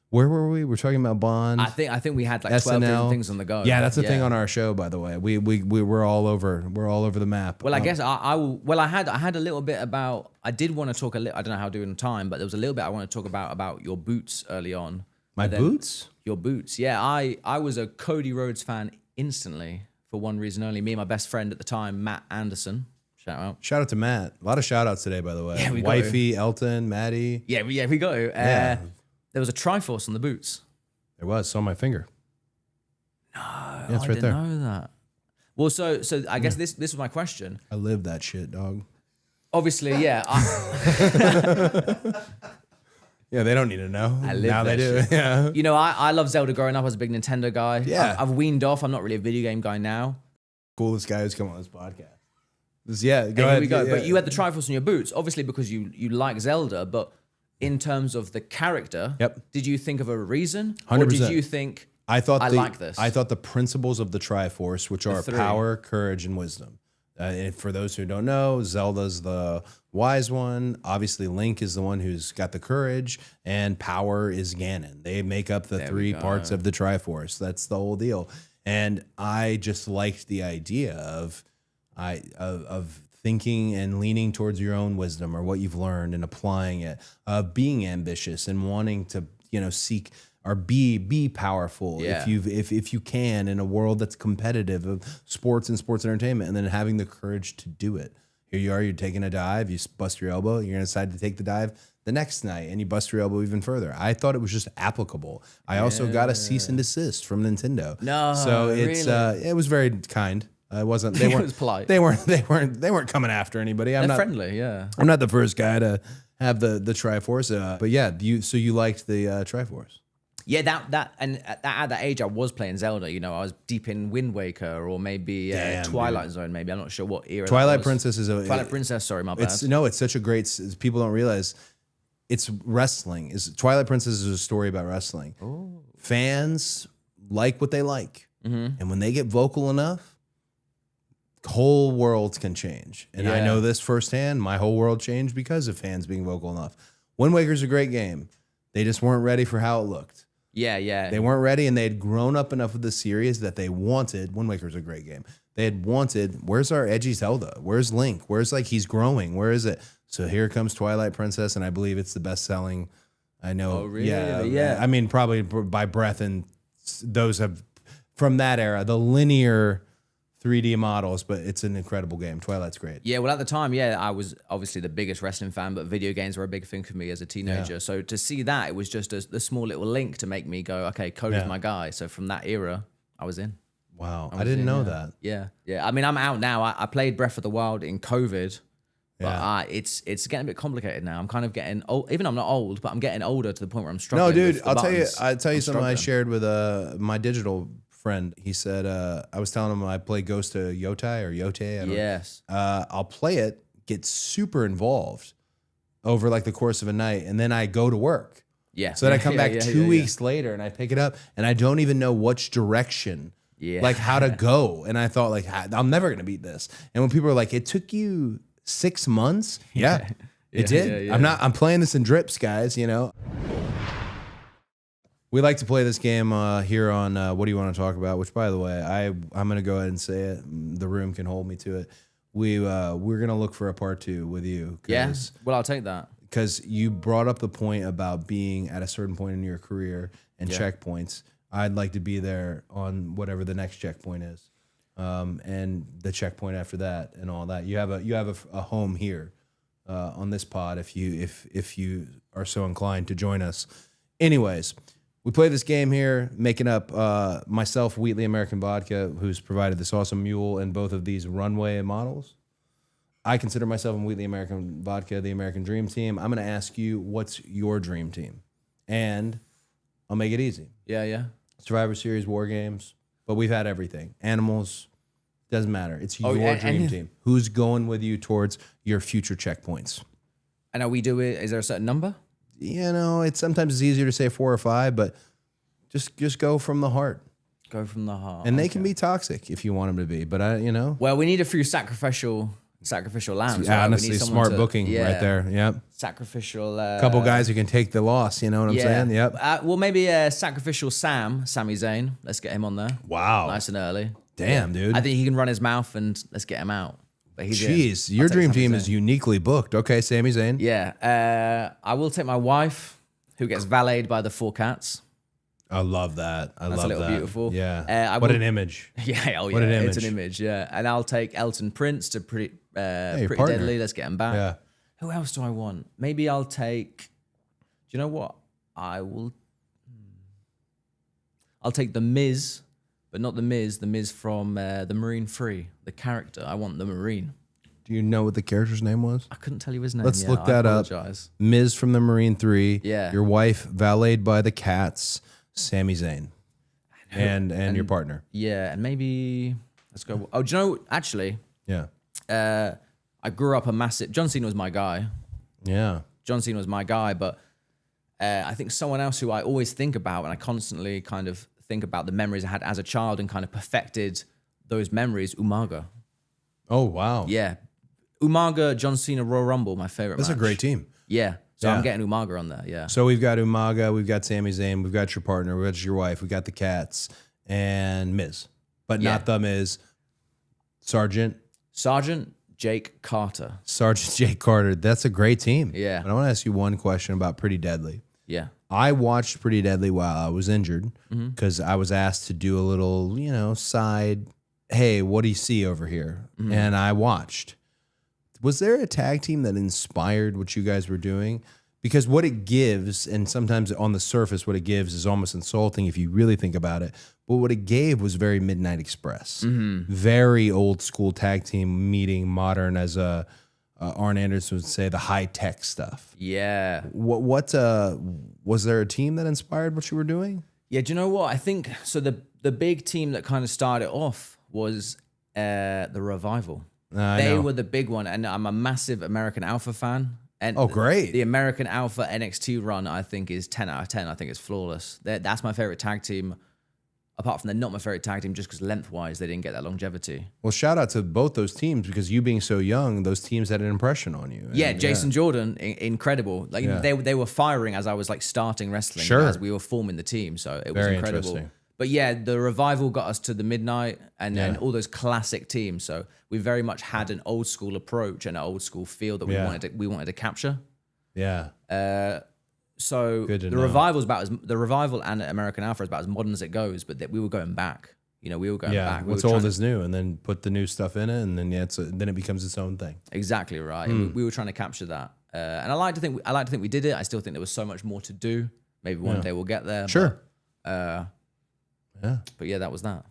Where were we? We're talking about Bond. I think we had like SNL. 12 different things on the go. Yeah, that's the thing on our show, by the way. We're all over the map. Well, I guess I will. Well, I had a little bit about. I did want to talk a little. I don't know how to do it in time, but there was a little bit I want to talk about your boots early on. My boots? Your boots. Yeah, I was a Cody Rhodes fan instantly for one reason only. Me and my best friend at the time, Matt Anderson. Shout out to Matt. A lot of shout outs today, by the way. Yeah, we Wifey, Elton, Maddie. Yeah, we go. Yeah. There was a Triforce on the boots. There was. Saw my finger. No, yeah, it's I right didn't there. know that. Well, so I guess this was my question. I live that shit, dog. Obviously, yeah. Yeah, they don't need to know. I live now that they do. shit. Yeah. You know, I love Zelda growing up. I was a big Nintendo guy. Yeah. I've weaned off. I'm not really a video game guy now. Coolest guy who's come on this podcast. Go ahead. Here we go. Yeah. But you had the Triforce on your boots, obviously because you like Zelda, but in terms of the character, did you think of a reason? 100%. Or did you think, I like this? I thought the principles of the Triforce, which are power, courage, and wisdom. And for those who don't know, Zelda's the wise one. Obviously, Link is the one who's got the courage, and power is Ganon. They make up the three parts of the Triforce. That's the whole deal. And I just liked the idea of thinking and leaning towards your own wisdom or what you've learned and applying it, of being ambitious and wanting to, seek or be powerful if you can in a world that's competitive of sports and sports entertainment, and then having the courage to do it. Here you are, you're taking a dive, you bust your elbow, you're gonna decide to take the dive the next night and you bust your elbow even further. I thought it was just applicable. I also got a cease and desist from Nintendo. No, so it's it was very kind. It wasn't. They weren't. It was polite. They weren't coming after anybody. They're friendly. Yeah. I'm not the first guy to have the Triforce. But yeah, you liked the Triforce. Yeah, that at that age I was playing Zelda. I was deep in Wind Waker or maybe Twilight Zone. Maybe I'm not sure what era. Twilight Princess is Twilight Princess. Sorry, my bad. It's such a great. People don't realize it's wrestling. Twilight Princess is a story about wrestling. Ooh. Fans like what they like, and when they get vocal enough, whole worlds can change. And I know this firsthand. My whole world changed because of fans being vocal enough. Wind Waker's a great game. They just weren't ready for how it looked. Yeah. They weren't ready, and they had grown up enough with the series that they wanted. Wind Waker's a great game. They had wanted, where's our edgy Zelda? Where's Link? Where's he's growing? Where is it? So here comes Twilight Princess, and I believe it's the best selling. I know. Oh, really? Yeah. I mean, probably by breath, and those have, from that era, the linear 3D models, but it's an incredible game. Twilight's great. Yeah, well, at the time, I was obviously the biggest wrestling fan, but video games were a big thing for me as a teenager. Yeah. So to see that, it was just a small little link to make me go, okay, Cody's my guy. So from that era, I was in. Wow, I didn't know that. Yeah. I mean, I'm out now. I played Breath of the Wild in COVID, but it's getting a bit complicated now. I'm kind of getting old. Even I'm not old, but I'm getting older to the point where I'm struggling. No, dude, with the I'll buttons. tell you something I shared with my digital friend. He said, I was telling him I play Ghost of Yotai or Yote. Yes. I'll play it, get super involved over the course of a night, and then I go to work. Yeah. So then I come back 2 weeks later and I pick it up and I don't even know which direction, how to go. And I thought I'm never going to beat this. And when people are like, it took you 6 months. Yeah, it did. I'm playing this in drips, guys, We like to play this game here on What Do You Want to Talk About, which, by the way, I'm going to go ahead and say it. The room can hold me to it. We're going to look for a part 2 with you. Yeah, well, I'll take that. Because you brought up the point about being at a certain point in your career and checkpoints. I'd like to be there on whatever the next checkpoint is, and the checkpoint after that and all that. You have a home here on this pod if you are so inclined to join us. Anyways, we play this game here, making up myself, Wheatley American Vodka, who's provided this awesome mule and both of these runway models. I consider myself in Wheatley American Vodka, the American Dream Team. I'm going to ask you, what's your dream team? And I'll make it easy. Yeah. Survivor Series, War Games, but we've had everything. Animals, doesn't matter. It's your dream team. Who's going with you towards your future checkpoints? And are we doing? Is there a certain number? It's sometimes easier to say 4 or 5, but just go from the heart. Go from the heart. And they can be toxic if you want them to be, but Well, we need a few sacrificial lambs. Yeah, right? honestly, smart booking right there. Yep. Sacrificial. Couple guys who can take the loss. You know what I'm saying? Yep. Well, maybe Sacrificial Sami Zayn. Let's get him on there. Wow. Nice and early. Damn, dude. I think he can run his mouth, and let's get him out. But he's Jeez, your dream team is uniquely booked. Okay, Sami Zayn. Yeah. I will take my wife, who gets valeted by the 4 cats. I love that. That's a little beautiful. Yeah. What an image. Yeah. What an image. It's an image. Yeah. And I'll take Elton Prince to Pretty Deadly. Let's get him back. Yeah. Who else do I want? Maybe I'll take. Do you know what? I'll take the Miz, but not the Miz. The Miz from the Marine 3, the character. I want the Marine. Do you know what the character's name was? I couldn't tell you his name. Let's look that up. Miz from the Marine 3. Yeah. Your wife, valeted by the cats, Sami Zayn. And your partner. Yeah, and maybe let's go. Oh, do you know? Actually, yeah. I grew up a massive. John Cena was my guy. Yeah. John Cena was my guy, but I think someone else who I always think about, and I constantly kind of think about the memories I had as a child and kind of perfected those memories. Umaga. Oh wow. Yeah. Umaga, John Cena, Royal Rumble, my favorite. That's match. A great team. Yeah. So I'm getting Umaga on there. Yeah. So we've got Umaga, we've got Sami Zayn, we've got your partner, we've got your wife, we've got the cats, and Miz, but not the Miz. Sergeant Jake Carter. Sergeant Jake Carter. That's a great team. Yeah. But I want to ask you one question about Pretty Deadly. Yeah. I watched Pretty Deadly while I was injured because I was asked to do a little, side, hey, what do you see over here? And I watched. Was there a tag team that inspired what you guys were doing? Because what it gives, and sometimes on the surface, what it gives is almost insulting if you really think about it. But what it gave was very Midnight Express, very old school tag team meeting modern, as Arn Anderson would say, the high tech stuff. Yeah. What was there a team that inspired what you were doing? Yeah. Do you know what I think? So the big team that kind of started off was the Revival. They were the big one, and I'm a massive American Alpha fan. And great. The American Alpha NXT run, I think, is 10 out of 10. I think it's flawless. That's my favorite tag team. Apart from they're not my favorite tag team just because lengthwise they didn't get that longevity. Well, shout out to both those teams because you being so young, those teams had an impression on you. Yeah, Jason Jordan, incredible. Like they were firing as I was like starting wrestling as we were forming the team. So it was incredible. But yeah, the Revival got us to the Midnight and all those classic teams. So we very much had an old school approach and an old school feel that we wanted to capture. Yeah. So the Revival and American Alpha is about as modern as it goes, but we were going back. We were going back. What's old is new, and then put the new stuff in it, and then then it becomes its own thing. Exactly right. We were trying to capture that, and I like to think we did it. I still think there was so much more to do. Maybe one day we'll get there. Sure. But yeah, that was that.